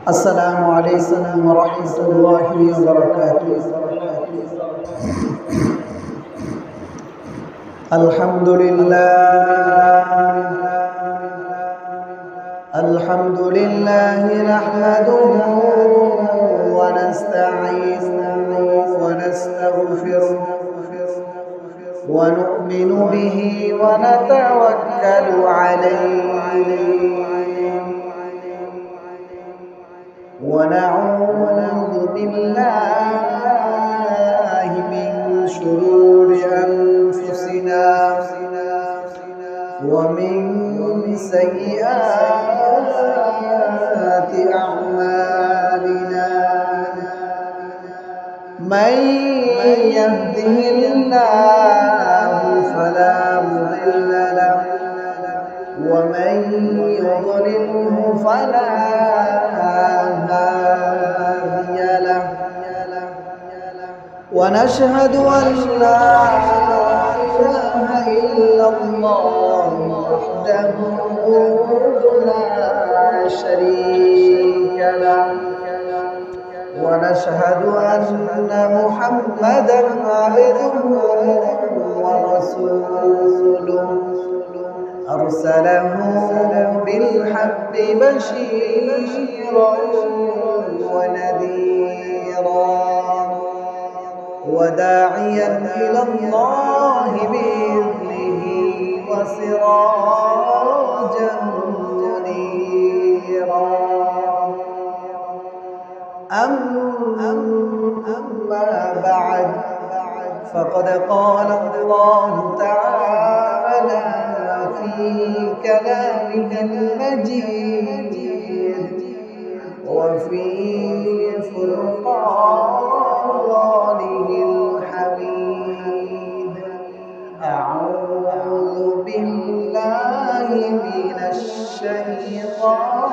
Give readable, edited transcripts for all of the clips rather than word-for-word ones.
السلام عليكم ورحمة الله وبركاته. الحمد لله نحمده ونستعينه ونستغفره ونؤمن به ونتوكل عليه ونعوذ بالله من شرور أنفسنا ومن سيئات أعمالنا. من يهده الله فلا مضل له ومن يضلله فلا هادي له. ونشهد أن لا إله إلا الله وحده لا شريك له. ونشهد أن محمدا عبده ورسوله أرسله بالحق بشيرا ونذيرا وداعيا إلى الله بإذنه وسراجا منيرا. أما بعد فقد قال الله تعالى في كلامه المجيد وفي فرقانه الحميد. أعوذ بالله من الشيطان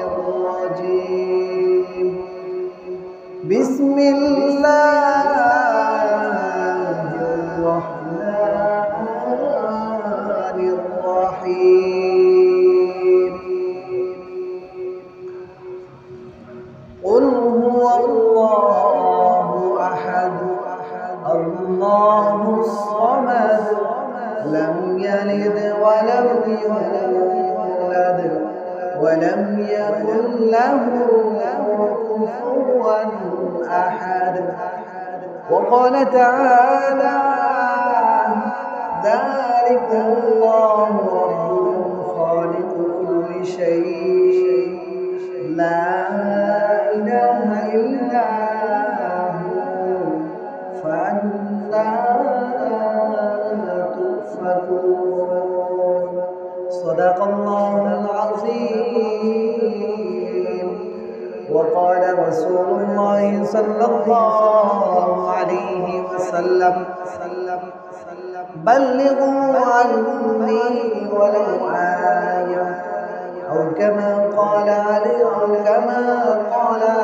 الرجيم. بسم الله الرحمن الرحيم. قل هو الله أحد الله الصمد لم يلد ولم يولد ولم يكن له كفوا أحد. وقال تعالى ذلك الله ربكم خالق كل شيء لا إله إلا هو فأنى تؤفكون. صدق الله العظيم. وقال رسول الله صلى الله عليه وسلم بلغوا عني ولو آية أو كما قال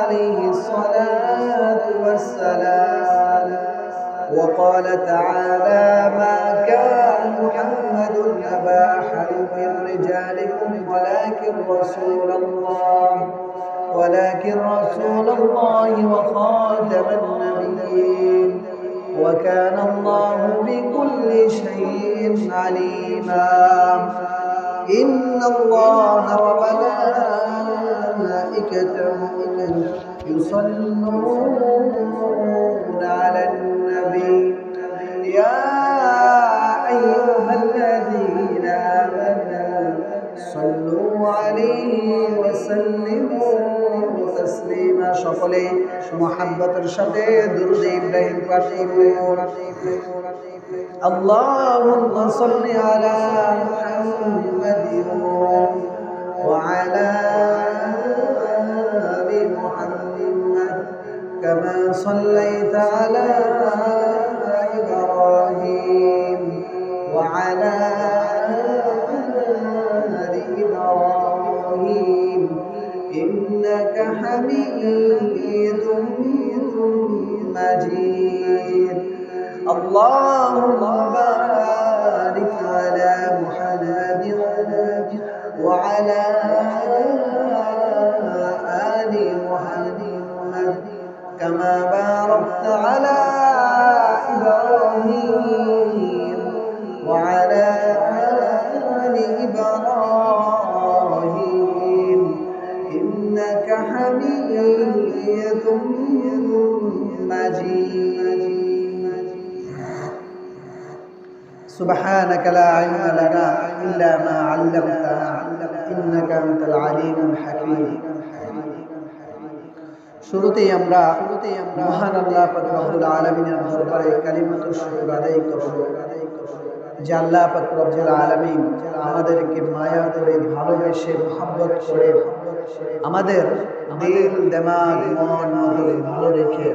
عليه الصلاة والسلام. وقال تعالى ما كان محمد أبا أحد من رجالكم ولكن رسول الله وخاتم النبيين وكان الله بكل شيء عليما. إن الله وملائكته يصلون على النبي يا أيها الذين آمنوا صلوا عليه وسلموا تسليما. সকলে মুহাব্বতের সাথে দুরূদ ইব্রাহিম পাঠ করুন। আল্লাহুম্মা সাল্লি আলা মুহাম্মাদিন ওয়া আলা আলি মুহাম্মাদ কামা সাল্লাইতা আলা ইব্রাহিম ওয়া আলা আলি ইব্রাহিম إنك حميد مجيد. اللهم بارك على محمد وعلى كما باركت على إبراهيم وعلى آل إبراهيم إنك حميد مجيد. سبحانك لا علم لنا إلا ما علمتنا إنك أنت العليم الحكيم. শুরুতেই আমরা মহান আল্লাহ পাক রব্বুল আলামিনের দরবারে কালিমাতুশ শুকর আদায় করব যে আল্লাহ পাক রব্বুল আলামিন আমাদেরকে মায়া করে ভালোবেসে মুহাব্বত করে আমাদের দিল দিমাগ মন মগজ ভালো রেখে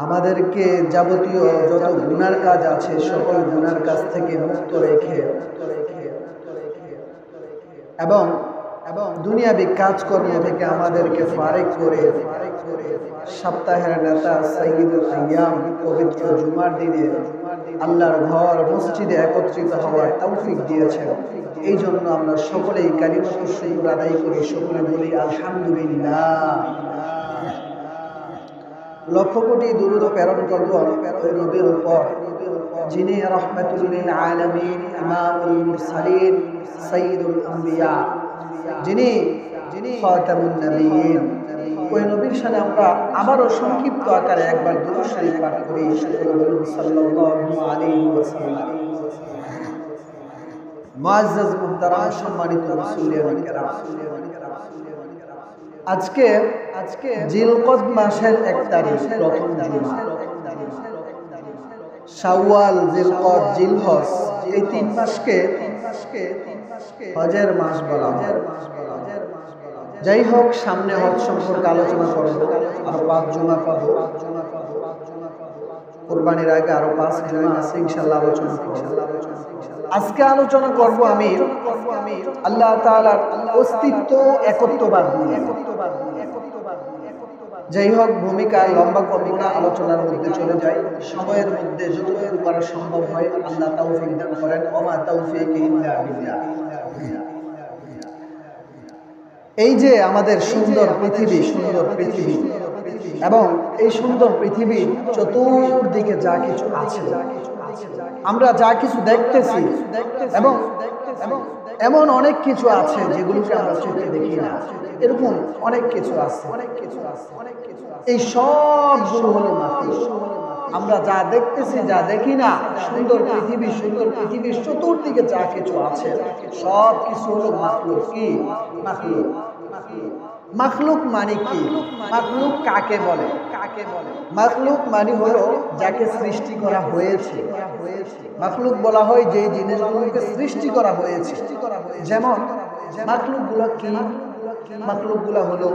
আমাদেরকে যাবতীয় যত গুনার কাজ আছে সকল গুনার কাজ থেকে মুক্ত রেখে এবং দুনিয়াবি কাজকর্ম থেকে আমাদেরকে ফারেক করে সপ্তাহের নেতা সাইয়্যিদুল আইয়াম পবিত্র জুমার দিনে আল্লাহর ঘর মসজিদে একত্রিত হওয়ার তৌফিক দিয়েছেন। এই জন্য আমরা সকলেই কালিমাতুশ শুকর আদায় করি, সকলে বলি আলহামদুলিল্লাহ। লক্ষ কোটি দুরূদ প্রেরণ করব ওই নবীর উপর যিনি রাহমাতুল লিল আলামিন, ইমামুল মুরসালিন, সাইয়্যিদুল আম্বিয়া, যিনি খাতামুন নবিয়্যিন। ওই নবীর সাথে আমরা আবারও সংক্ষিপ্ত আকারে একবার দুরূদ শরীফ পাঠ করি। সাল্লাল্লাহু আলাইহি ওয়াসাল্লাম। মুআজ্জাজ মুহতারাম সম্মানিত মুসল্লিয়ান কিরাম, আজকে জিলকদ মাসের 1 তারিখ, প্রথম জুমা। শাওয়াল, জিলকদ, জিলহজ এই 3 মাসকে হজের মাস বলা হয়। যাই হোক, সামনে হজ সম্পর্কে আলোচনা করব, আরো 5 জুমা পাবো। কুরবানির আগে আরো 5 জুমা আছে, ইনশাআল্লাহ আলোচনা করব। আজকে আলোচনা করব আমি আল্লাহ তাআলার অস্তিত্ব, একত্ববাদ নিয়ে। যাই হোক, ভূমিকা লম্বা করব না, আলোচনার মধ্যে চলে যাই। সময়ের মধ্যে যতটুকু করা সম্ভব হয় আল্লাহ তৌফিক দান করেন। ওমা তৌফিক ইল্লা বিল্লাহ। এই যে আমাদের সুন্দর পৃথিবী এবং এই সুন্দর পৃথিবীর চতুর্দিকে যা কিছু আছে, আমরা যা কিছু দেখতেছি এবং এমন অনেক কিছু আছে যেগুলোকে আমরা চোখে দেখি না, এরকম অনেক কিছু আছে। এই সবগুলো হলো মাখলুক। আমরা যা দেখতেছি, যা দেখি না, সুন্দর পৃথিবীর চতুর্দিকে যা কিছু আছে সব কিছু হলো মাখলুক। কি মাখলুক? মাখলুক মানে কি? মাখলুক কাকে বলে? মাখলুক মানে হলো যাকে সৃষ্টি করা হয়েছে। মাখলুক বলা হয় যে জিনিসগুলোকে সৃষ্টি করা হয়েছে। যেমন মাখলুকগুলো কি? মাখলুকগুলো হলো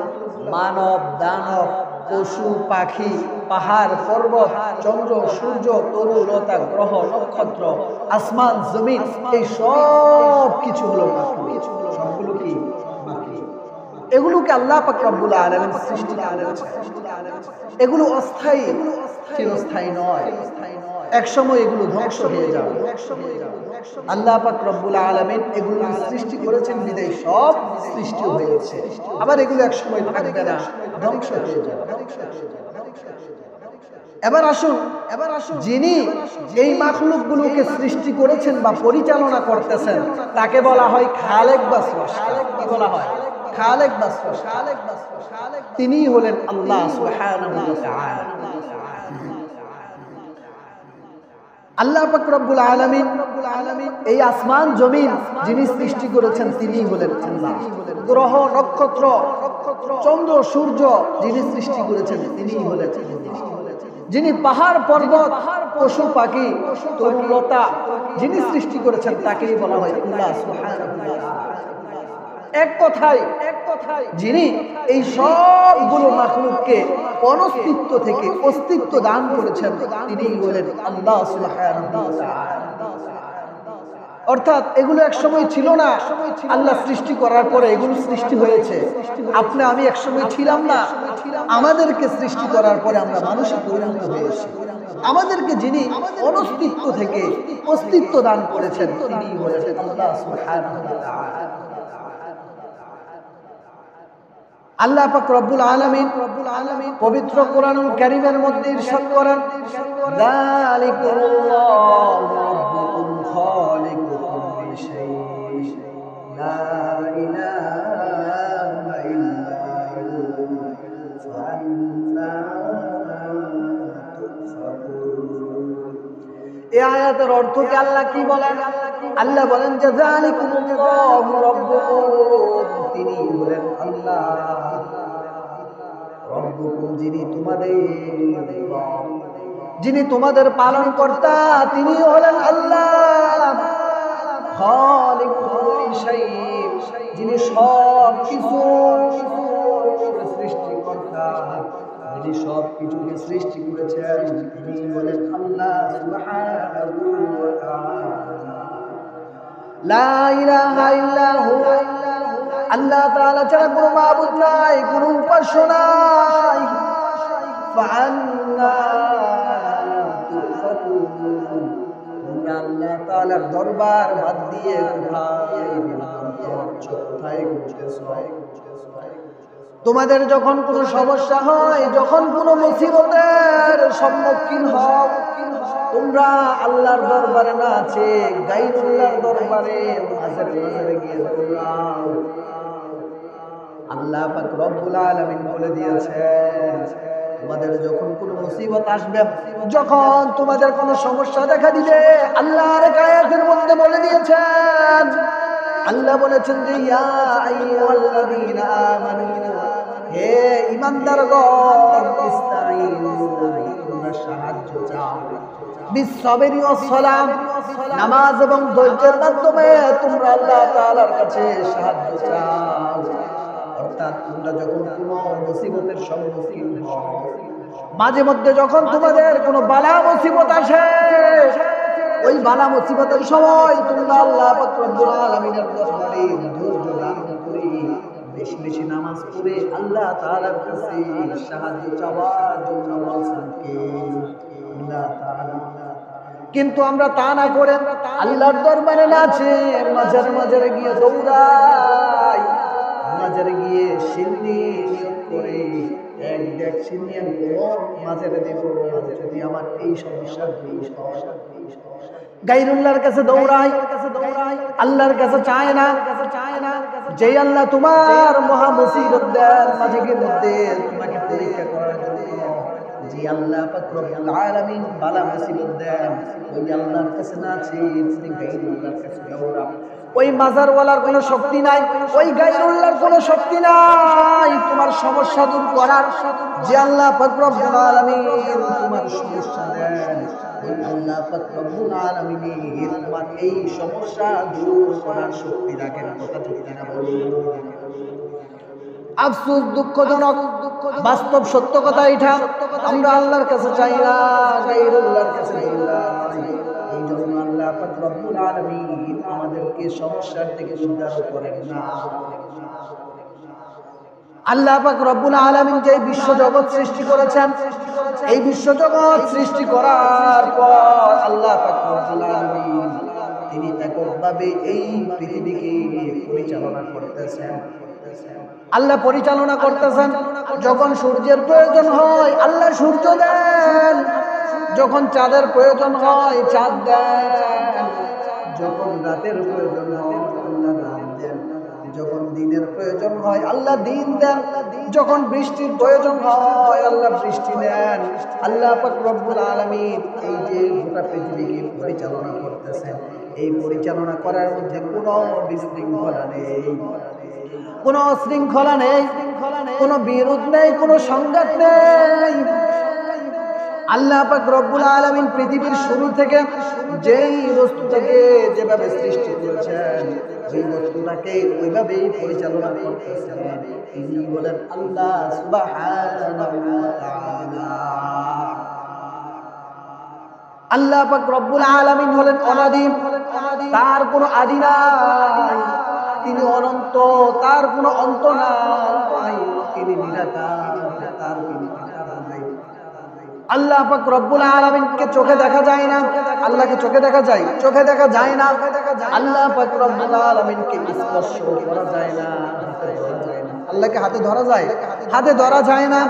মানব, দানব, পশু, পাখি, পাহাড়, পর্বত, চন্দ্র, সূর্য, তরু, লতা, গ্রহ, নক্ষত্র, আসমান, জমিন, এই সব কিছু হলো মাখলুক। সবগুলো কি? এগুলোকে আল্লাহ পাক রব্বুল আলামিন সৃষ্টি করেছেন। এগুলো অস্থায়ী, চিরস্থায়ী নয়। একসময় এগুলো ধ্বংস হয়ে যাবে। আল্লাহ পাক রব্বুল আলামিন এগুলো সৃষ্টি করেছেন বিদায় সব সৃষ্টি হয়েছে। আবার এগুলো একসময় থাকবে না, ধ্বংস হয়ে যাবে। এবার আসুন, যিনি এই মাখলুকগুলোকে সৃষ্টি করেছেন বা পরিচালনা করতেছেন তাকে বলা হয় খালেক বা স্রষ্টা। কি বলা হয়? খালেক বা স্রষ্টা। তিনিই হলেন আল্লাহ সুবহানাহু ওয়া তাআলা। আল্লাহ পাক রব্বুল আলামিন এই আসমান জমিন যিনি সৃষ্টি করেছেন তিনিই হলেন আল্লাহ। গ্রহ, নক্ষত্র, চন্দ্র, সূর্য যিনি সৃষ্টি করেছেন তিনিই হলেন আল্লাহ। যিনি পাহাড়, পর্বত, পশু, পাখি, তরুলতা যিনি সৃষ্টি করেছেন তাকেই বলা হয় আল্লাহ সুবহানাহু ওয়া তাআলা। এক কথায় যিনি এই সবগুলো মাখলুককে অনস্তিত্ব থেকে অস্তিত্ব দান করেছেন তিনিই হলেন আল্লাহ সুবহানাহু ওয়া তাআলা। অর্থাৎ এগুলো একসময় ছিল না, আল্লাহ সৃষ্টি করার পরে এগুলো সৃষ্টি হয়েছে। আপনি আমি একসময় ছিলাম না, আমাদেরকে সৃষ্টি করার পরে আমরা মানুষে পরিণত হয়েছি। আমাদেরকে যিনি অনস্তিত্ব থেকে অস্তিত্ব দান করেছেন তিনিই হলেন আল্লাহ সুবহানাহু ওয়া তাআলা। আল্লাহ পাক রব্বুল আলামিন পবিত্র কোরআনুল কারীমের মধ্যে ইরশাদ করেন, যালিকুল্লাহু রাব্বুকুম খালিকু কুল্লি শাইইন লা ইলাহা ইল্লা হু ফাআন্না তুফাকুন। এই আয়াতের অর্থ কি আল্লাহ কি বলেন? আল্লাহ বলেন যে যালিকুল্লাহু রাব্বুকুম, তিনি হলেন আল্লাহ, রব্বুকুম যিনি তোমাদের রব, যিনি তোমাদের পালনকর্তা, তিনি হলেন আল্লাহ। খালিকুল কুল্লি শাইইন, যিনি সব কিছু সৃষ্টিকর্তা, যিনি সব কিছুকে সৃষ্টি করেছেন, তিনি হলেন আল্লাহ সুবহানাহু ওয়া তাআলা। লা ইলাহা ইল্লা হু, আল্লাহ তাআলা ছাড়া কোনো মাবুদ নাই, কোনো উপাস্য নাই। ফাআন্না তুফাকুন, তোমরা আল্লাহ তাআলার দরবার বাদ দিয়ে কোথায় ঘুরতেছো? তোমাদের যখন কোনো সমস্যা হয়, যখন কোনো মুসিবতের সম্মুখীন হও, তোমরা আল্লাহর দরবারে না আছে গায়রুল্লাহর দরবারে মাঝে গিয়ে দৌড়াও। আল্লাহ পাক রব্বুল আলামিন বলে দিয়েছেন, তোমাদের যখন কোনো মুসিবত আসবে, যখন তোমাদের কোনো সমস্যা দেখা দিবে, আল্লাহর আয়াতের মধ্যে বলে দিয়েছেন, আল্লাহ বলেছেন যে ইয়া আইয়ুহাল্লাযীনা আমানু, হে ঈমানদারগণ, ইস্তাঈনু, তোমরা সাহায্য চাও, বিসসাবরি ওয়াস সালাম, নামাজ এবং ধৈর্যের মাধ্যমে তোমরা আল্লাহ তাআলার কাছে সাহায্য চাও। অর্থাৎ তোমরা যখন কোনো মুসিবতের সম্মুখীন হও, মাঝে মধ্যে যখন তোমাদের কোনো বালা মুসিবত আসে, ওই বালা মুসিবতের সময় তোমরা আল্লাহ পাক রব্বুল আলামিনের দরবারে ধৈর্য ধারণ করে বেশি বেশি নামাজ পড়ে আল্লাহ তাআলার কাছে সাহায্য চাওয়ার জন্য বলছেন কে? আল্লাহ তাআলা। কিন্তু আমরা তা না করে আল্লাহর দরবারে না আছে মাঝে গিয়ে দৌড়াই, মাঝে গিয়ে সিন্নি নিয়োগ করে এক দেখ সিন্নি আমি মাঝে দেব, যদি আমার এই সমস্যা গায়রুল্লাহর কাছে দৌড়াই, আল্লাহর কাছে চায় না। যে আল্লাহ তোমার মহা মুসিবত দেন মাঝের মধ্যে তোমাকে পরীক্ষা করার জন্য, যে আল্লাহ পাক রব্বুল আলামিন বালা মুসিবত দেন, ওই আল্লাহর কাছে না আছে তুমি গায়রুল্লাহর কাছে দৌড়াও। ওই মাজারওয়ালার কোনো শক্তি নাই, ওই গায়রুল্লাহর কোনো শক্তি নাই তোমার সমস্যা দূর করার। যে আল্লাহ পাক রব্বুল আলামিন তোমার সমস্যা দেন, ওই আল্লাহ পাক রব্বুল আলামিন তোমার এই সমস্যা দূর করার শক্তি রাখেন। কথা ঠিক না বলুন? আফসোস, দুঃখজনক, বাস্তব সত্য কথা এটা। আমরা আল্লাহর কাছে চাই না, গায়রুল্লাহর কাছে চাই। এই জন্য আল্লাহ পাক রব্বুল আলামিন আমাদেরকে সমস্যার থেকে উদ্ধার করেন না। আল্লাহ পাক রব্বুল আলামিন যে বিশ্ব জগৎ সৃষ্টি করেছেন, এই বিশ্ব জগৎ সৃষ্টি করার পর আল্লাহ পাক রব্বুল আলামিন তিনি এককভাবে এই পৃথিবীকে পরিচালনা করতেছেন। আল্লাহ পরিচালনা করতেছেন। যখন সূর্যের প্রয়োজন হয় আল্লাহ সূর্য দেন, যখন চাঁদের প্রয়োজন হয় চাঁদ দেন, যখন রাতের প্রয়োজন হয় আল্লাহ রাত দেন, যখন দিনের প্রয়োজন হয় আল্লাহ দিন দেন, যখন বৃষ্টির প্রয়োজন হয় আল্লাহ বৃষ্টি দেন। আল্লাহ পাক রব্বুল আলামিন এই যে গোটা পৃথিবীকে পরিচালনা করতেছেন, এই পরিচালনা করার মধ্যে কোনো বিশৃঙ্খলা নেই, কোনো শৃঙ্খলা নেই, কোনো বিরোধ নেই, কোনো সংঘাত নেই। আল্লাহ পাক রব্বুল আলামিন পৃথিবীর শুরু থেকে যেই বস্তুটাকে যেভাবে সৃষ্টি করেছেন, ওই বস্তুটাকে ওইভাবেই পরিচালনা করতেছেন। তিনি বলেন আল্লাহ সুবহানাহু ওয়া তাআলা। আল্লাহ পাক রব্বুল আলামিন হলেন অনাদি, তার কোনো আদি নাই। তিনি অনন্ত, তার কোনো অন্ত নাই। তিনি নিরাকার, তার কোনো আকার নাই। আল্লাহ পাক রব্বুল আলামিনকে চোখে দেখা যায় না। আল্লাহকে চোখে দেখা যায়? চোখে দেখা যায় না। আল্লাহ পাক রব্বুল আলামিনকে স্পর্শ করা যায় না। আল্লাহকে হাতে ধরা যায়? হাতে ধরা যায় না।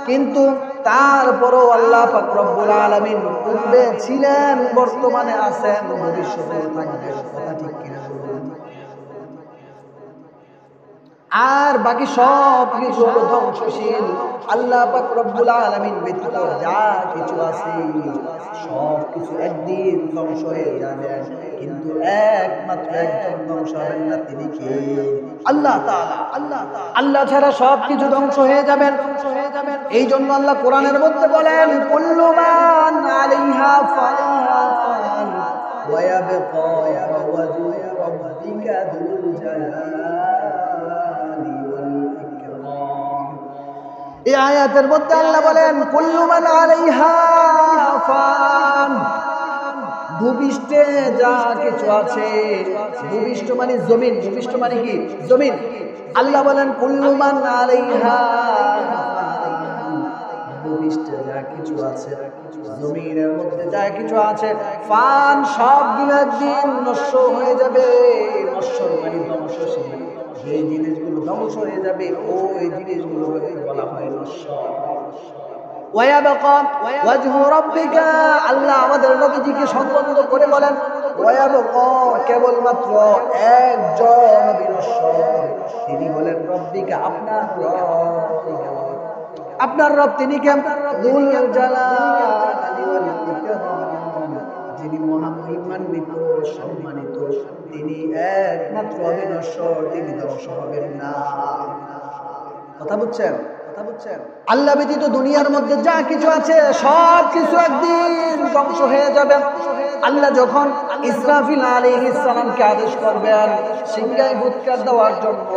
কিন্তু তারপরও আল্লাহ পাক রব্বুল আলামিন পূর্বে ছিলেন, বর্তমানে আছেন, ভবিষ্যতে থাকবেন। কথা ঠিক কিনা বলুন? আর বাকি সব কিছু ধ্বংসশীল। আল্লাহ পাক রব্বুল আলামিন ব্যতীত যা কিছু আছে সব কিছু একদিন ধ্বংস হয়ে যাবে, কিন্তু একমাত্র একজন ধ্বংস হবেন না, তিনি কে? আল্লাহ তাআলা। আল্লাহ ছাড়া সব কিছু ধ্বংস হয়ে যাবেন। এই জন্য আল্লাহ কোরআনের মধ্যে বলেন, কুল্লু মান আলাইহা ফান ওয়া ইয়াবকা ওয়াজহু রাব্বিকা যুল জালালি ওয়াল ইকরাম। এই আয়াতের মধ্যে আল্লাহ বলেন, কুল্লু মান আলাইহা ফান, ভূপৃষ্ঠে যা কিছু আছে, ভূপৃষ্ঠ মানে জমিন, ভূপৃষ্ঠ মানে কি? জমিন। আল্লাহ বলেন কুল্লু মান আলাইহা, ভূপৃষ্ঠে যা কিছু আছে, জমিনের মধ্যে যা কিছু আছে, ফান, সবগুলো একদিন নষ্ট হয়ে যাবে। নশ্বর মানে ধ্বংসশীল। যে জিনিসগুলো ধ্বংস হয়ে যাবে ওই জিনিসগুলো বলা হয় নশ্বর। ওয়ায়াবকা ওয়াজহু রাব্বিকা, আল্লাহ আমাদের নবীজিকে সম্বোধন করে বলেন ওয়ায়াবকা, কেবলমাত্র একজন বিনশ্বর, তিনি বলেন রব্বিকা, আপনার রব। আপনার রব তিনি কে? যুল জালালি ওয়াল ইকরাম, যিনি মহামহিমান্বিত, সম্মানিত, তিনি একমাত্র অবিনশ্বর, তিনি ধ্বংস হবেন না। কথা বুঝছেন? আল্লাহ ব্যতীত দুনিয়ার মধ্যে যা কিছু আছে সব কিছু একদিন ধ্বংস হয়ে যাবে। আল্লাহ যখন ইসরাফিল আলাইহিস সালামকে আদেশ করবেন সিংহায় ফুৎকার দেওয়ার জন্য,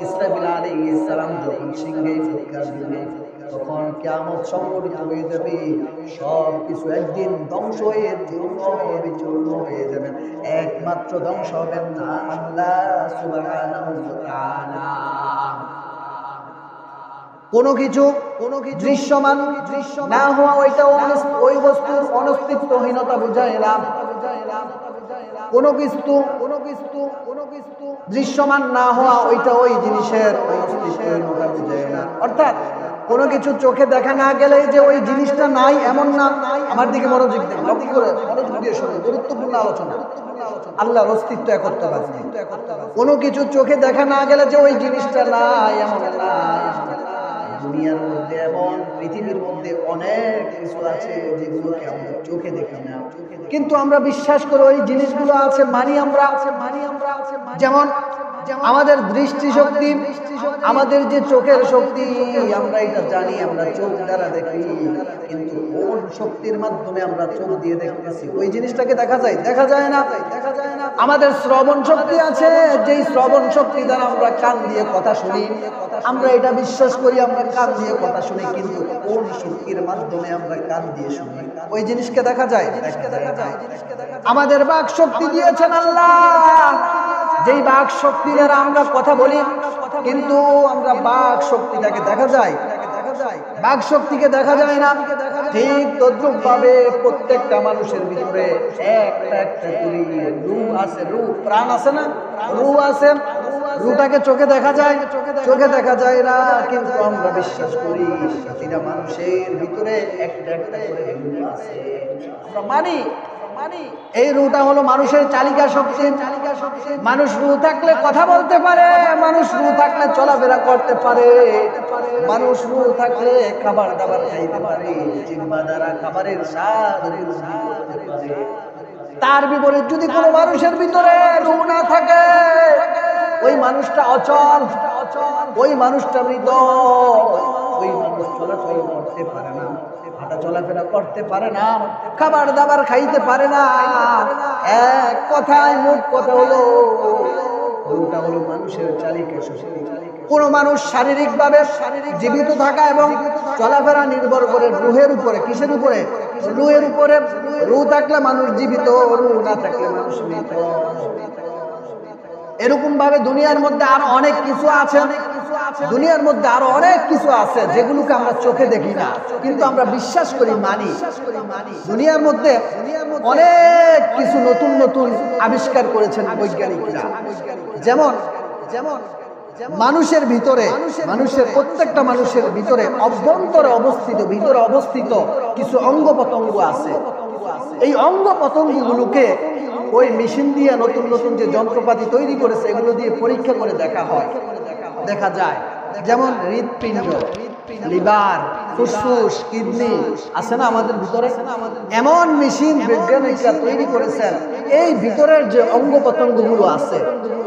ইসরাফিল আলাইহিস সালাম যখন সিংহায় ফুৎকার দিবেন তখন কিয়ামত সংঘটিত হয়ে যাবে। সব কিছু একদিন ধ্বংস হয়ে চূর্ণ হয়ে যাবে। একমাত্র ধ্বংস হবেন না আল্লাহ সুবহানাহু ওয়া তাআলা। কোনো কিছু দৃশ্যমান না হওয়া ওই বস্তুর অস্তিত্বহীনতা বুঝায় না। কোনো কিছু দৃশ্যমান না হওয়া ওই জিনিসের অস্তিত্বহীনতা বুঝায় না। অর্থাৎ কোনো কিছু চোখে দেখা না গেলে যে ওই জিনিসটা নাই এমন না। আমার দিকে মনোযোগ দিন, লক্ষ্য করে মনোযোগ দিয়ে শুনুন, গুরুত্বপূর্ণ আলোচনা। আল্লাহর অস্তিত্ব একত্ববাদ। কোনো কিছু চোখে দেখা না গেলে যে ওই জিনিসটা নাই এমন না। দুনিয়ার মধ্যে এবং পৃথিবীর মধ্যে অনেক কিছু আছে যেগুলোকে আমরা চোখে দেখি না, কিন্তু আমরা বিশ্বাস করি ওই জিনিসগুলো আছে, মানি আমরা। যেমন আমাদের দৃষ্টিশক্তি, আমাদের যে চোখের শক্তি, আমরা এটা জানি, আমরা চোখ দ্বারা দেখি, কিন্তু কোন শক্তির মাধ্যমে আমরা চোখ দিয়ে দেখতেছি ওই জিনিসটাকে দেখা যায়? দেখা যায় না। আমাদের শ্রবণ শক্তি আছে, যেই শ্রবণ শক্তি দ্বারা আমরা কান দিয়ে কথা শুনি, আমরা এটা বিশ্বাস করি আমরা কান দিয়ে কথা শুনি, কিন্তু কোন শক্তির মাধ্যমে আমরা কান দিয়ে শুনি ওই জিনিসকে দেখা যায়? আমাদের বাক শক্তি দিয়েছেন আল্লাহ, যেই বাক শক্তি দ্বারা আমরা কথা বলি, কিন্তু আমরা বাক শক্তিটাকে দেখা যায়? বাক শক্তিকে দেখা যায় না। ঠিক তদ্রুপ ভাবে প্রত্যেকটা মানুষের ভিতরে একটা করে রূহ আছে, রূহ প্রাণ আছে না? রূহ আছে। রূহটাকে চোখে দেখা যায়? চোখে দেখা যায় না, কিন্তু আমরা বিশ্বাস করি প্রতিটা মানুষের ভিতরে একটা করে রূহ আছে। আমরা মানি এই রূহটা হলো মানুষের চালিকা শক্তি। মানুষ রূহ থাকলে কথা বলতে পারে, মানুষ রূহ থাকলে চলাফেরা করতে পারে, মানুষ রূহ থাকলে খাবার দাবার খাইতে পারে, জিহ্বা দ্বারা খাবারের স্বাদ করতে পারে। তার বিপরীত যদি কোনো মানুষের ভিতরে রূহ না থাকে, ওই মানুষটা অচল, ওই মানুষটা মৃত, ওই মানুষ চলাচল করতে পারে না, হাঁটা চলাফেরা করতে পারে না, খাবার দাবার খাইতে পারে না। এক কথায় মোট কথা হলো রূহটা হলো মানুষের চালিকা শক্তি। কোন মানুষ শারীরিকভাবে জীবিত থাকা এবং চলাফেরা নির্ভর করে রূহের উপরে। কিসের উপরে? রূহের উপরে। রূহ থাকলে মানুষ জীবিত, রূহ না থাকলে মানুষ মৃত। এরকম ভাবে দুনিয়ার মধ্যে আরো অনেক কিছু আছে, দুনিয়ার মধ্যে আরো অনেক কিছু আছে যেগুলোকে আমরা চোখে দেখি না, কিন্তু আমরা বিশ্বাস করি, মানি। দুনিয়ার মধ্যে অনেক কিছু নতুন নতুন আবিষ্কার করেছেন বৈজ্ঞানিকরা। যেমন মানুষের ভিতরে, মানুষের প্রত্যেকটা মানুষের ভিতরে অভ্যন্তরে অবস্থিত, ভিতরে অবস্থিত কিছু অঙ্গ প্রত্যঙ্গ আছে। এই অঙ্গ প্রত্যঙ্গগুলোকে ওই মেশিন দিয়ে নতুন নতুন যে যন্ত্রপাতি তৈরি করেছে এগুলো দিয়ে পরীক্ষা করে দেখা হয়, দেখা যায়। যেমন হৃৎপিণ্ড, লিভার, ফুসফুস, কিডনি আছে না আমাদের ভিতরে, এমন মেশিন বিজ্ঞানীরা তৈরি করেছেন এই ভিতরের যে অঙ্গ প্রত্যঙ্গগুলো আছে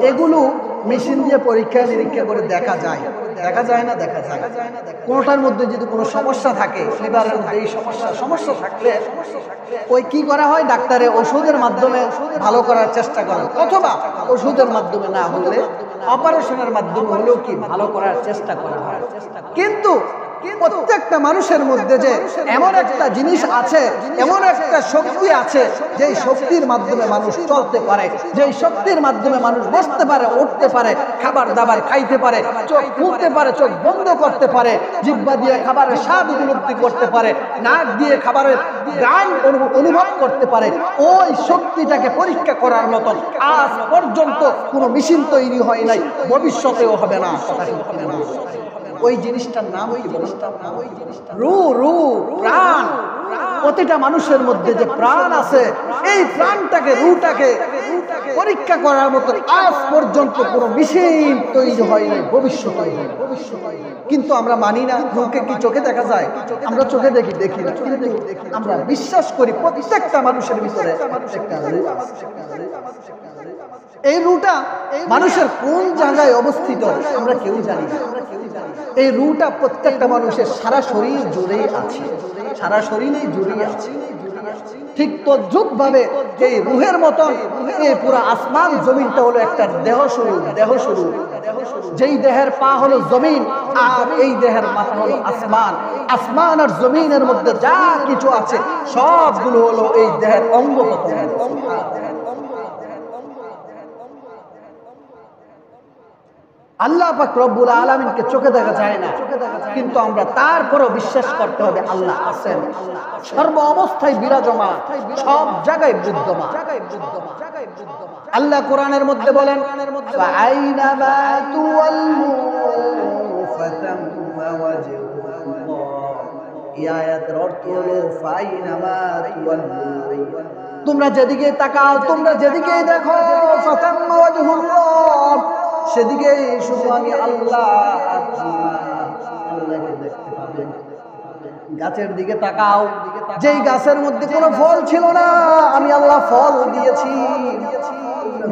এগুলো মেশিন দিয়ে পরীক্ষা নিরীক্ষা করে দেখা যায়। দেখা যায় না? দেখা যায়। কোনটার মধ্যে যদি কোনো সমস্যা থাকে, লিভারের মধ্যে এই সমস্যা থাকলে ওই কি করা হয়, ডাক্তারে ওষুধের মাধ্যমে ভালো করার চেষ্টা করে, অথবা ওষুধের মাধ্যমে না হলে অপারেশনের মাধ্যমে হলেও কি ভালো করার চেষ্টা করা হয়। কিন্তু প্রত্যেকটা মানুষের মধ্যে যে এমন একটা জিনিস আছে, এমন একটা শক্তি আছে, যেই শক্তির মাধ্যমে মানুষ চলতে পারে, যেই শক্তির মাধ্যমে মানুষ বসতে পারে, উঠতে পারে, খাবার দাবার খাইতে পারে, চোখ খুলতে পারে, চোখ বন্ধ করতে পারে, জিহ্বা দিয়ে খাবারের স্বাদ উপলব্ধি করতে পারে, নাক দিয়ে খাবারের গান অনুভব করতে পারে। ওই শক্তিটাকে পরীক্ষা করার মতন আজ পর্যন্ত কোনো মেশিন তৈরি হয় নাই, ভবিষ্যতেও হবে না। ওই জিনিসটার নাম রু, প্রাণ। প্রতিটা মানুষের মধ্যে যে প্রাণ আছে, এই প্রাণটাকে, রুটাকে পরীক্ষা করার মতো আজ পর্যন্ত কোনো মেশিন তৈরি হয় নাই, ভবিষ্যতে হবে। কিন্তু আমরা মানি না। রুকে কি চোখে দেখা যায়? আমরা চোখে দেখি না, কিন্তু আমরা বিশ্বাস করি প্রত্যেকটা মানুষের ভিতরে এই রুটা মানুষের কোন জায়গায় অবস্থিত আমরা কেউ জানি না। এই রুটা প্রত্যেকটা মানুষের সারা শরীর জুড়েই আছে, সারা শরীরেই জুড়ে আছে। ঠিক তদ্রুপ ভাবে এই রুহের মতন এই পুরো আসমান জমিনটা হলো একটা দেহ শুরু। যেই দেহের পা হলো জমিন আর এই দেহের মাথা হলো আসমান। আসমান আর জমিনের মধ্যে যা কিছু আছে সবগুলো হলো এই দেহের অঙ্গ প্রত্যঙ্গ। আল্লাহ পাক রব্বুল আলামিনকে চোখে দেখা যায় না, কিন্তু আমরা তারপরও বিশ্বাস করতে হবে আল্লাহ আছেন, সর্ব অবস্থায় বিরাজমান, সব জায়গায় বিদ্যমান। আল্লাহ কোরআনের মধ্যে বলেন, ফাআইনামা তুওয়াল্লু ফাতাম্মা ওয়াজহুল্লাহ। এই আয়াতের অর্থ হলো ফাআইনামা তুওয়াল্লু, তোমরা যেদিকে তাকাও, তোমরা যেদিকে দেখো, ফাতাম্মা ওয়াজহুল্লাহ, সেদিকে শুধু আমি আল্লাহকে দেখতে পাবেন। গাছের দিকে তাকাও, যেই গাছের মধ্যে কোনো ফল ছিল না আমি আল্লাহ ফল দিয়েছি।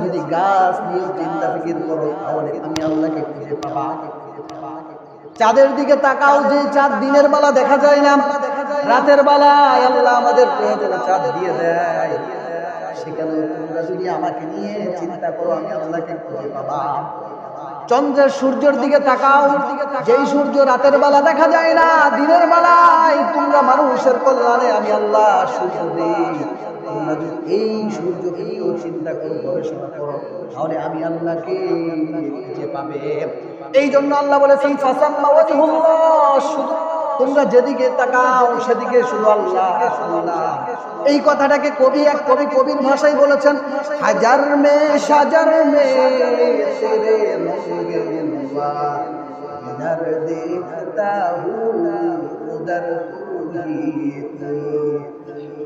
যদি গাছ নিয়ে চিন্তা ফিকির করো তাহলে আমি আল্লাহকে খুঁজে পাবা। চাঁদের দিকে তাকাও, যে চাঁদ দিনের বেলা দেখা যায় না, রাতের বেলায় আল্লাহ আমাদের প্রয়োজনে চাঁদ দিয়ে দেয়। সেখানে তোমরা যদি আমাকে নিয়ে চিন্তা করো আমি আল্লাহকে খুঁজে পাবা। চন্দ্রের সূর্যের দিকে তাকাও, যেই সূর্য রাতের বেলা দেখা যায় না, দিনের বেলায় তোমরা মানুষের কল্যাণে আমি আল্লাহ সূর্য দিই। তোমরা যদি এই সূর্যকে নিয়েও চিন্তা করো, গবেষণা করো, তাহলে আমি আল্লাহকে খুঁজে পাবে। এই জন্য আল্লাহ বলেছেন ফাসাম্মা ওয়াজহুল্লাহ, তোমরা যেদিকে তাকাও সেদিকে শুধু আল্লাহ আল্লাহ। এই কথাটাকে কবির ভাষায় বলেছেন, হাজার মে সাজার মে তেরে রঙ্গে হুয়া, ইধর দেখতা হুঁ উধর তু হি তু।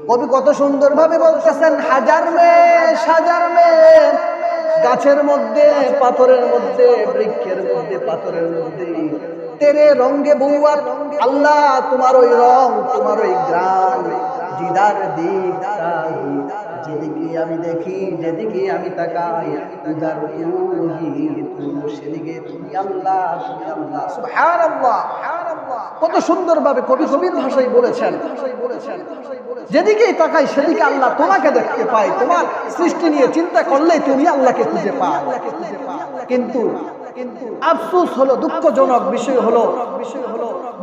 কবি কত সুন্দর ভাবে বলতেছেন, হাজার মে সাজার মে, গাছের মধ্যে, পাথরের মধ্যে, বৃক্ষের মধ্যে, পাথরের মধ্যে, তেরে রঙ্গে বুয়া, আল্লাহ তোমার ওই রং, তোমার ওই গ্রাম, জিদার দিক, যেদিকে আমি দেখি, যেদিকে আমি তাকাই, উদার সেদিকে তুমি আল্লাহ, তুমি আল্লাহ। সুবহানাল্লাহ। কত সুন্দর ভাবে কবির ভাষায় বলেছেন, যেদিকেই তাকাই সেদিকে আল্লাহ তোমাকে দেখতে পাই। তোমার সৃষ্টি নিয়ে চিন্তা করলেই তুমি আল্লাহকে খুঁজে পাও। কিন্তু আফসোস হলো, দুঃখজনক বিষয় হলো,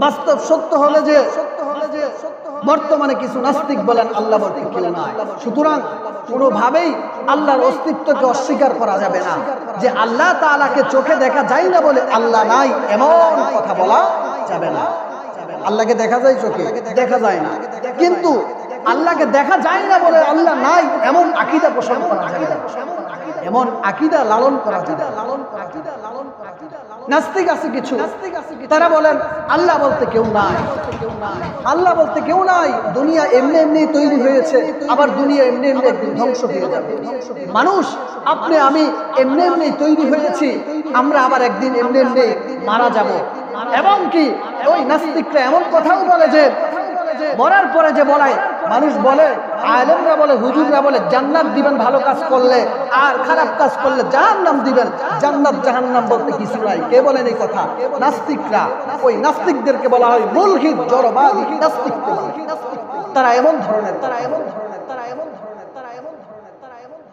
বাস্তব সত্য হলো যে বর্তমানে কিছু নাস্তিক বলেন আল্লাহ বলতে কেউ নাই। সুতরাং কোনোভাবেই আল্লাহর অস্তিত্বকে অস্বীকার করা যাবে না। যে আল্লাহ তাআলাকে চোখে দেখা যায় না বলে আল্লাহ নাই, এমন কথা বলা যাবে না। আল্লাহকে দেখা যায় চোখে, দেখা যায় না, কিন্তু আল্লাহকে দেখা যায় না বলে আল্লাহ নাই এমন আকীদা পোষণ করা যাবে না, এমন আকীদা লালন করা যাবে না। নাস্তিক আছে কিছু, তারা বলেন আল্লাহ বলতে কেউ নাই, আল্লাহ বলতে কেউ নাই, দুনিয়া এমনি এমনি তৈরি হয়েছে, আবার দুনিয়া এমনি এমনি একদিন ধ্বংস হয়ে যাবে। মানুষ আপনি আমি এমনি এমনি তৈরি হয়েছি, আমরা আবার একদিন এমনি এমনি মারা যাব। এবং কি ওই নাস্তিকরা এমন কথাও বলে যে মরার পরে যে বলায়, মানুষ বলে, আলেমরা বলে, হুজুররা বলে জান্নাত দিবেন ভালো কাজ করলে, আর খারাপ কাজ করলে জাহান্নাম দিবেন। জান্নাত জাহান্নাম বলতে কিছু নাই। কে বলেন এই কথা? নাস্তিকরা। ওই নাস্তিকদেরকে বলা হয় মুলহিদ, জড়বাদী নাস্তিক। তারা এমন ধরনের,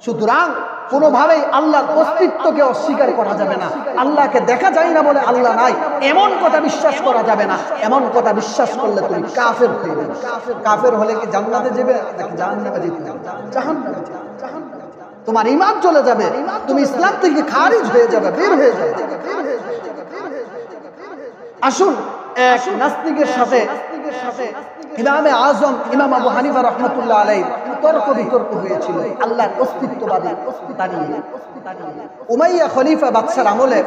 সুতরাং কোনোভাবেই আল্লাহর অস্তিত্বকে অস্বীকার করা যাবে না। আল্লাহকে দেখা যায় না বলে আল্লাহ নাই এমন কথা বিশ্বাস করা যাবে না। এমন কথা বিশ্বাস করলে তুমি কাফের হয়ে যাবে। কাফের হলে কি জান্নাতে যাবে নাকি জাহান্নামে যেতে হবে? জাহান্নামে। তোমার ঈমান চলে যাবে, তুমি ইসলাম থেকে খারিজ হয়ে যাবে, বের হয়ে যাবে। আসুন, এক নাস্তিকের সাথে ইমামে আজম ইমাম আবু হানিফা রাহমাতুল্লাহ আলাইহি তর্ক বিতর্ক হয়েছিল আল্লাহর অস্তিত্ববাদী দাঁড়িয়ে। উমাইয়া খলিফা বাদশার আমলে,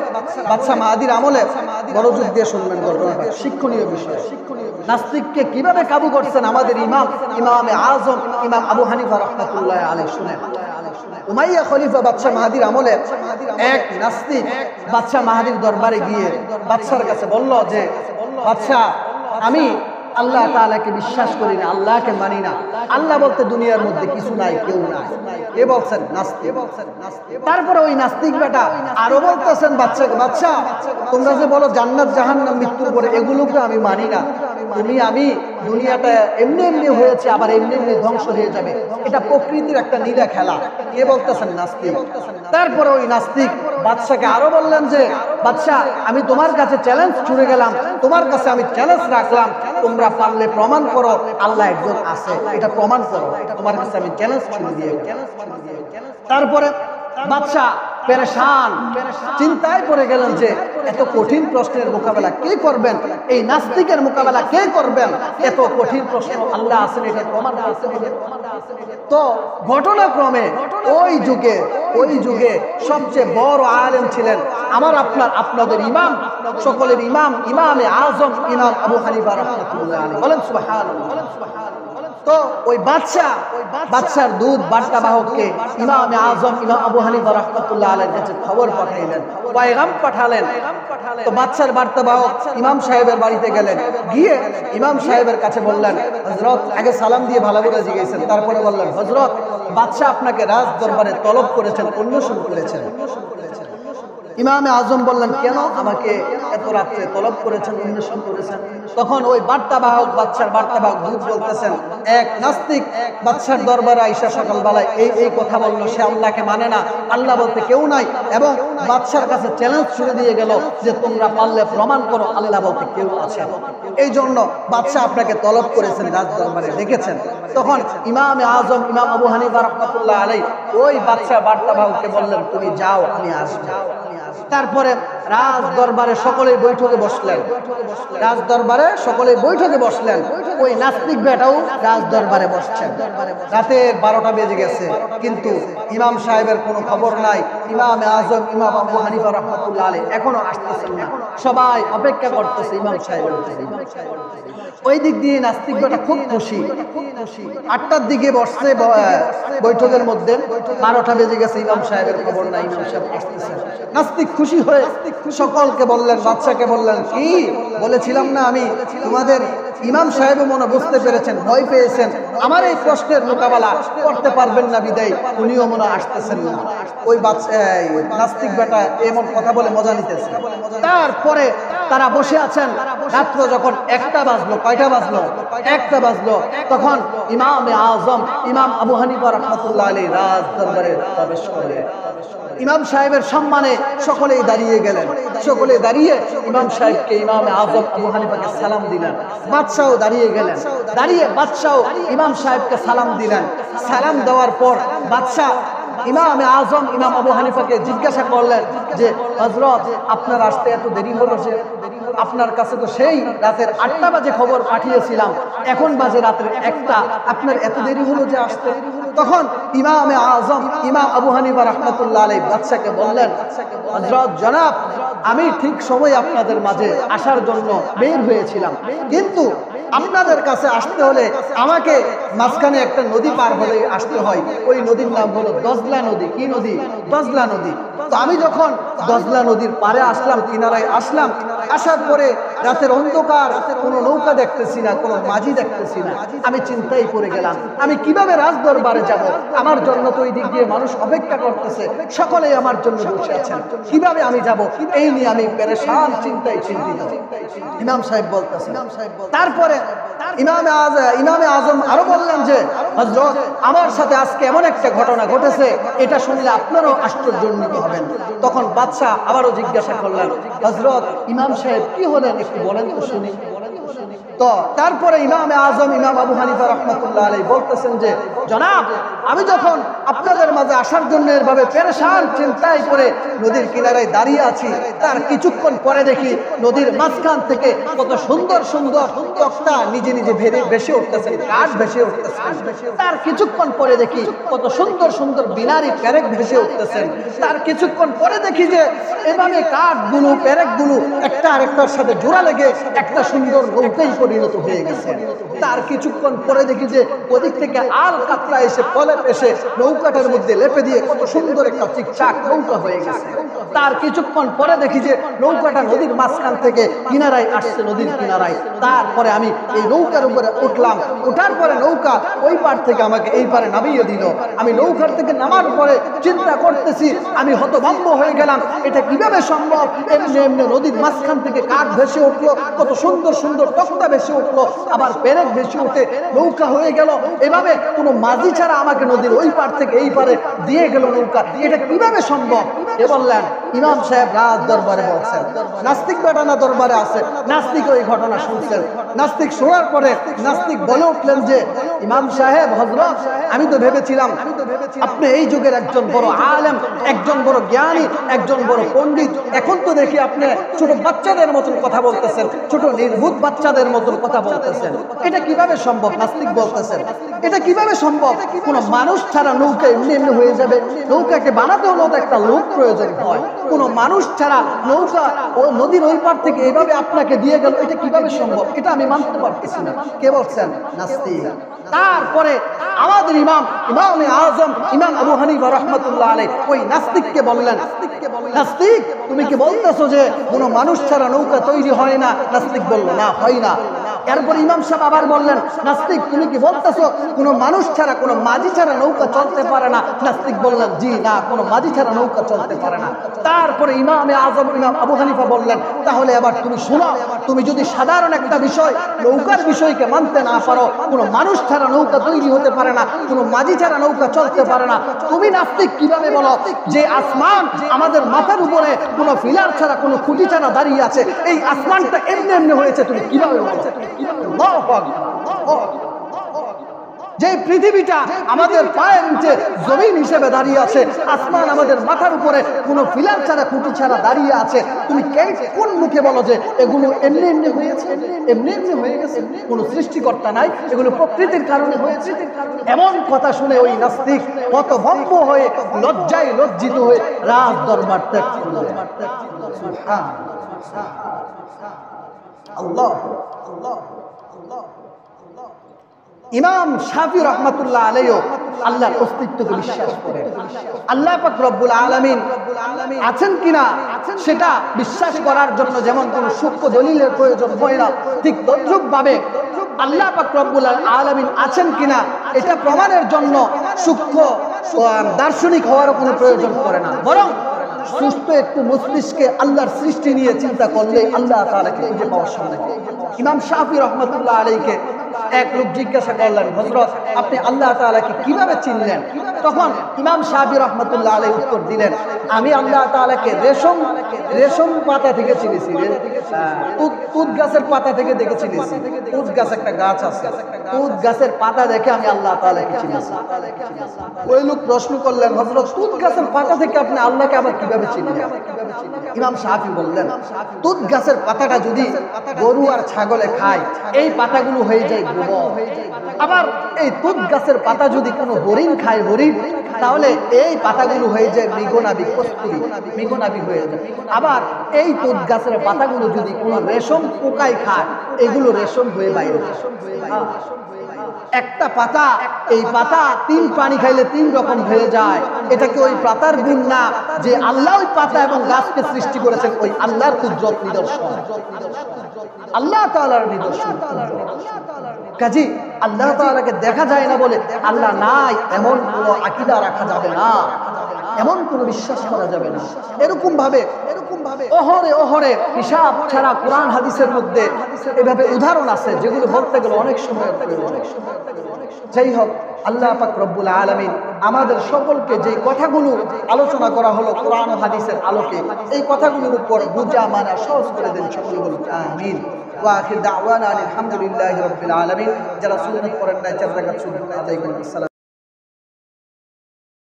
বাদশা মাহাদির আমলে মনোযোগ দিয়ে শুনবেন ঘটনাটা, শিক্ষণীয় বিষয়। নাস্তিককে কিভাবে কাবু করছেন আমাদের ইমাম ইমামে আজম ইমাম আবু হানিফা রাহমাতুল্লাহ আলাইহি। শুনেন, উমাইয়া খলিফা বাদশা মাহাদির আমলে এক নাস্তিক বাদশা মাহাদির দরবারে গিয়ে বাদশার কাছে বলল যে, বাদশা, আমি আল্লাহ তাআলাকে বিশ্বাস করি না, আল্লাহকে মানি না, আল্লাহ বলতে দুনিয়ার মধ্যে কিছু নাই, কেউ নাই। কে বলছেন? নাস্তিক। তারপরে ওই নাস্তিক বেটা আরো বলতেছেন বাদশাকে, বাদশা, তোমরা যে বলো জান্নাত জাহান্নাম মৃত্যুর পরে, এগুলোকে আমি মানি না। তুমি আমি দুনিয়াটা এমনি এমনি হয়েছে, আবার এমনি এমনি ধ্বংস হয়ে যাবে, এটা প্রকৃতির একটা নীলা খেলা। কে বলতেছেন? নাস্তিক। তারপরে ওই নাস্তিক বাদশাকে আরো বললেন যে, বাদশা, আমি তোমার কাছে চ্যালেঞ্জ ছুড়ে গেলাম, তোমার কাছে আমি চ্যালেঞ্জ রাখলাম, তোমরা পারলে প্রমাণ করো আল্লাহ একজন আছে, এটা প্রমাণ করো। তোমার কাছে আমি চ্যালেঞ্জ ছুড়ে দিয়ে গেলাম। তারপরে বাদশা পেরেশান, চিন্তায় পড়ে গেলেন যে এত কঠিন প্রশ্নের মোকাবেলা কে করবেন, এই নাস্তিকের মোকাবেলা কে করবেন? এত কঠিন প্রশ্ন, আল্লাহ আছেন এটা প্রমাণ করতে হবে। তো ঘটনাক্রমে ওই যুগে সবচেয়ে বড় আলেম ছিলেন আমার আপনাদের ইমাম, সকলের ইমাম, ইমামে আজম ইমাম আবু হানিফা রাহমাতুল্লাহ আলাইহি। বলেন সুবহানাল্লাহ। তো ওই বাদশার দূত বার্তাবাহককে ইমামে আজম ইমাম আবু হানিফা রাহমাতুল্লাহ আলাইহির কাছে খবর পাঠাইলেন, পয়গাম পাঠালেন। তো বাদশার বার্তাবাহক ইমাম সাহেবের বাড়িতে গেলেন, গিয়ে ইমাম সাহেবের কাছে বললেন, হযরত, আগে সালাম দিয়ে ভালো করে জিজ্ঞেসেন, তারপরে বললেন, হযরত, বাদশা আপনাকে রাজ দরবারে তলব করেছেন, অন্বেষণ করেছেন। ইমামে আজম বললেন, কেন আমাকে এত রাত্রে তলব করেছেন, অন্বেষণ করেছেন? তখন ওই বার্তাবাহক, বাদশার বার্তাবাহক দূত বলতেছেন, এক নাস্তিক বাদশার দরবারে আইসা সকালবেলায় এই কথা বললো, সে আল্লাহকে মানে না, আল্লাহ বলতে কেউ নাই, এবং বাদশার কাছে চ্যালেঞ্জ ছুড়ে দিয়ে গেল যে তোমরা পারলে প্রমাণ করো আল্লাহ বলতে কেউ আছে। এই জন্য বাদশা আপনাকে তলব করেছেন, রাজ দরবারে ডেকেছেন। তখন ইমামে আজম ইমাম আবু হানিফা রাহমাতুল্লাহ আলাইহি ওই বাদশার বার্তাবাহককে বললেন, তুমি যাও, আমি আসবো। তারপরে রাজ দরবারে সকলে বৈঠকে বসলেন, রাজ দরবারে সকলে বৈঠকে বসলেন। ওই নাস্তিক বেটাও রাজ দরবারে বসছেন। রাতের 12টা বেজে গেছে, কিন্তু ইমাম সাহেবের কোনো খবর নাই। ইমামে আজম ইমাম আবু হানিফা রাহমাতুল্লাহ আলাইহি এখনো আসতেছেন না, সবাই অপেক্ষা করতেছে ইমাম সাহেবের। ওই দিক দিয়ে নাস্তিক বেটা খুব খুশি। 8টার দিকে বসছে বৈঠকের মধ্যে, 12টা বেজে গেছে, ইমাম সাহেবের খবর নাই, ইমাম সাহেব আসতেছেন। নাস্তিক খুশি হয়ে সকলকে বললেন, বাদশাকে বললেন, কি বলেছিলাম না আমি, তোমাদের ইমাম সাহেব মনে বুঝতে পেরেছেন, ভয় পেয়েছেন, আমার এই প্রশ্নের মোকাবেলা করতে পারবেন না বিদায় উনিও মনে আসতেছেন না। ওই নাস্তিক বেটা এমন কথা বলে মজা নিতেছে। তারপরে তারা বসে আছেন, রাত্র যখন 1টা বাজলো, কয়টা বাজলো? 1টা বাজলো, তখন ইমামে আজম ইমাম আবু হানিফা রাহমাতুল্লাহ আলাইহি রাজ দরবারে প্রবেশ করলেন। ইমাম সাহেবের সম্মানে সকলেই দাঁড়িয়ে গেলেন। সকলে দাঁড়িয়ে ইমাম সাহেবকে, ইমামে আজম আবু হানিফাকে সালাম দিলেন। বাদশাও দাঁড়িয়ে গেলেন, দাঁড়িয়ে বাদশাও ইমাম সাহেবকে সালাম দিলেন। সালাম দেওয়ার পর বাদশা ইমামে আজম ইমাম আবু হানিফাকে জিজ্ঞাসা করলেন যে, হযরত, আপনার আসতে এত দেরি হলো যে? আপনার কাছে তো সেই রাতের 8টা বাজে খবর পাঠিয়েছিলাম, এখন বাজে রাতের 1টা, আপনার এত দেরি হলো যে আসতে? তখন ইমামে আজম ইমাম আবু হানিফা রাহমাতুল্লাহ আলাইহি বাদশাকে বললেন, হযরত জনাব, আমি ঠিক সময় আপনাদের মাঝে আসার জন্য বের হয়েছিলাম, কিন্তু আপনাদের কাছে আসতে হলে আমাকে মাঝখানে একটা নদী পার হলে আসতে হয়। ওই নদীর নাম হলো দজলা নদী। কি নদী? দজলা নদী। তো আমি যখন দজলা নদীর পারে আসলাম, কিনারায় আসলাম, আসার পরে রাতের অন্ধকার, কোনো নৌকা দেখতেছি না, কোনো মাঝি দেখতেছি না। আমি চিন্তায় পড়ে গেলাম, আমি কিভাবে রাজদরবারে যাব? আমার জন্য তো ওই দিক দিয়ে মানুষ অপেক্ষা করতেছে, সকলেই আমার জন্য বসে আছেন, কিভাবে আমি যাব? এই নিয়ে আমি পেরেশান, চিন্তায় চিন্তিত। ইমাম সাহেব বলতেছেন, তারপরে ইমামে আজম আরো বললেন যে হযরত, আমার সাথে আজকে এমন একটা ঘটনা ঘটেছে, এটা শুনলে আপনারাও আশ্চর্যান্বিত হবেন। তখন বাদশা আবারও জিজ্ঞাসা করলেন, হযরত ইমাম সাহেব কি হলেন, একটু বলেন তো শুনি। তো তারপরে ইমামে আজম ইমাম আবু হানিফা রাহমাতুল্লাহ আলাইহি বলতেছেন যে জনাব, আমি যখন আপনাদের মাঝে আসার জন্য এভাবে পেরেশান চিন্তায় করে নদীর কিনারায় দাঁড়িয়ে আছি, তার কিছুক্ষণ পরে দেখি নদীর মাঝখান থেকে কত সুন্দর সুন্দর তক্তা নিজে নিজে ভেসে উঠতেছে, কাঠ ভেসে উঠতেছে। তার কিছুক্ষণ পরে দেখি কত সুন্দর সুন্দর বিনারি প্যারেক ভেসে উঠতেছেন। তার কিছুক্ষণ পরে দেখি যে এভাবে কাঠগুলো, প্যারেকগুলো একটা আরেকটার সাথে জোড়া লেগে একটা সুন্দর নৌকায় পরিণত হয়ে গেছে। তার কিছুক্ষণ পরে দেখি যে ওদিক থেকে আল কাতরা এসে পলেপ এসে নৌকাটার মধ্যে লেপে দিয়ে কত সুন্দর একটা চিকচাক নৌকা হয়ে গেছে। তার কিছুক্ষণ পরে দেখি যে নৌকাটা নদীর মাঝখান থেকে কিনারায় আসছে, নদীর কিনারায়। তারপরে আমি এই নৌকার উপরে উঠলাম, ওঠার পরে নৌকা ওই পার থেকে আমাকে এই পারে নামিয়ে দিল। আমি নৌকার থেকে নামার পরে চিন্তা করতেছি, আমি হতভম্ব হয়ে গেলাম, এটা কিভাবে সম্ভব? এমনি এমনি নদীর মাঝখান থেকে কাঠ ভেসে উঠলো, কত সুন্দর সুন্দর তক্তা ভেসে উঠলো, আবার পেরেক ভেসে উঠে নৌকা হয়ে গেল। এভাবে কোনো মাঝি ছাড়া আমাকে নদীর ওই পার থেকে এই পারে দিয়ে গেল নৌকা, এটা কিভাবে সম্ভব? এ বললেন ইমাম সাহেব রাজ দরবারে বলছেন, নাস্তিক বেটানা দরবারে আছে, নাস্তিক ওই ঘটনা শুনছেন। নাস্তিক শোনার পরে নাস্তিক বলে উঠলেন যে ইমাম সাহেব, হযরত, আমি তো ভেবেছিলাম আপনি এই যুগের একজন বড় আলেম, একজন বড় জ্ঞানী, একজন বড় পণ্ডিত। এখন তো দেখি আপনি ছোট বাচ্চাদের মতন কথা বলতেছেন, ছোট নির্বুধ বাচ্চাদের মতন কথা বলতেছেন, এটা কিভাবে সম্ভব? নাস্তিক বলতেছেন এটা কিভাবে সম্ভব? কোন মানুষ ছাড়া নৌকা এমনি এমনি হয়ে যাবে? নৌকাকে বানাতে হলেও তো একটা লোক প্রয়োজন হয়। কোন মানুষ ছাড়া নৌকা ও নদীর ওই পার থেকে এভাবে আপনাকে দিয়ে গেল, এটা কিভাবে সম্ভব? এটা আমি মানতে পারতেছি না। কে বলছেন? নাস্তিক। তারপরে আমাদের ইমামে আজম ইমাম আবু হানিফা রাহমাতুল্লাহ আলাইহি ওই নাস্তিককে বললেন, নাস্তিক, তুমি কি বলতেছো যে কোনো মানুষ ছাড়া নৌকা তৈরি হয় না? নাস্তিক বলল, না, হয় না। এরপর ইমাম সাহেব আবার বললেন, নাস্তিক, তুমি কি বলতেছো কোনো মানুষ ছাড়া, কোনো মাঝি ছাড়া নৌকা চলতে পারে না? নাস্তিক বললেন, জি না, কোনো মাঝি ছাড়া নৌকা চলতে পারে না। তারপরে ইমামে আজম ইমাম আবু হানিফা বললেন, তাহলে এবার তুমি শোনো, তুমি যদি সাধারণ একটা বিষয়, নৌকার বিষয়কে মানতে না পারো, কোনো মানুষ ছাড়া নৌকা তৈরি হতে পারে না, কোনো মাঝি ছাড়া নৌকা চলতে পারে না, তুমি নাস্তিক কিভাবে বলো যে আসমান আমাদের মাথার উপরে কোনো ফিলার ছাড়া, কোনো খুঁটি ছাড়া দাঁড়িয়ে আছে, এই আসমানটা এমনি এমনি হয়েছে, তুমি কিভাবে বলো? যে পৃথিবীটা আমাদের পায়ের নিচে জমিন হিসেবে দাঁড়িয়ে আছে, আসমান আমাদের মাথার উপরে কোনো ফিলার ছাড়া, খুঁটি ছাড়া দাঁড়িয়ে আছে, তুমি কোন মুখে বলো যে এগুলো এমনি এমনি হয়েছে, এমনি এমনি হয়ে গেছে, কোনো সৃষ্টিকর্তা নাই, এগুলো প্রকৃতির কারণে হয়েছে? এমন কথা শুনে ওই নাস্তিক হতভম্ব হয়ে লজ্জায় লজ্জিত হয়ে রাজ দরবার ত্যাগ করলেন। আল্লাহ আল্লাহ আল্লাহ। ইমাম শাফি রাহমাতুল্লাহ আলাইহি আল্লাহর অস্তিত্বকে বিশ্বাস করেন। আল্লাহ পাক রব্বুল আলামিন আছেন কিনা সেটা বিশ্বাস করার জন্য যেমন কোনো সূক্ষ্ম দলিলের প্রয়োজন হয় না, ঠিক তদ্রূপ ভাবে আল্লাহ পাক রব্বুল আলামিন আছেন কিনা এটা প্রমাণের জন্য সূক্ষ্ম দার্শনিক হওয়ার কোনো প্রয়োজন পড়ে না, বরং সুস্থ একটু মস্তিষ্কে আল্লাহর সৃষ্টি নিয়ে চিন্তা করলে আল্লাহ তাআলাকে খুঁজে পাওয়া সম্ভব। ইমাম শাফি রাহমাতুল্লাহ আলাইহিকে এক লোক জিজ্ঞাসা করলেন, হযরত, আপনি আল্লাহ তাআলাকে কিভাবে চিনলেন? তখন ইমাম শাফি রাহমাতুল্লাহ আলাইহি উত্তর দিলেন, আমি আল্লাহ তাআলাকে রেশম পাতা থেকে চিনেছি, তুত গাছের পাতা থেকে দেখে চিনেছি। তুত গাছ একটা গাছ আছে, তুত গাছের পাতা দেখে আমি আল্লাহ তাআলাকে চিনেছি। ওই লোক প্রশ্ন করলেন, হযরত, তুত গাছের পাতা থেকে আপনি আল্লাহকে আবার কিভাবে চিনলেন? ইমাম শাফি বললেন, তুত গাছের পাতাটা যদি গরু আর ছাগলে খায়, এই পাতাগুলো হয়ে যায় গোবর। আবার এই তুত গাছের পাতা যদি কোনো হরিণ খায়, হরিণ, তাহলে এই পাতাগুলো হয়ে যায় মৃগনাভি, কস্তুরী মৃগনাভি হয়ে যায়। আবার এই তুত গাছের পাতাগুলো যদি কোনো রেশম পোকায় খায়, এগুলো রেশম হয়ে বাইরে। একটা পাতা, এই পাতা 3 পানি খাইলে 3 রকম হয়ে যায়। এটা কি ওই পাতার গুণ না যে আল্লাহ ওই পাতা এবং গাছকে সৃষ্টি করেছেন? ওই আল্লাহর কুদরত নিদর্শন, আল্লাহ তাআলার নিদর্শন। কাজী আল্লাহ তাআলাকে দেখা যায় না বলে আল্লাহ নাই এমন কোনো আকীদা রাখা যাবে না, এমন কোনো বিশ্বাস করা যাবে না। এরকম ভাবে ওহরে ওহরে হিসাব ছাড়া কোরআন হাদিসের মধ্যে এভাবে উদাহরণ আছে যেগুলো বলতে গেলে অনেক সময় প্রয়োজন। যাই হোক, আল্লাহ পাক রব্বুল আলামিন আমাদের সকলকে যে কথাগুলো আলোচনা করা হলো কোরআন ও হাদিসের আলোকে, এই কথাগুলোর উপর বুঝা মানা সহজ করে দেন। সকলে বলুন আমিন। ওয়া আখির দাওয়ানা আলহামদুলিল্লাহি রাব্বিল আলামিন। যারা সুন্নাত পড়েন না 4 রাকাত সুন্নাত আদায় করুন।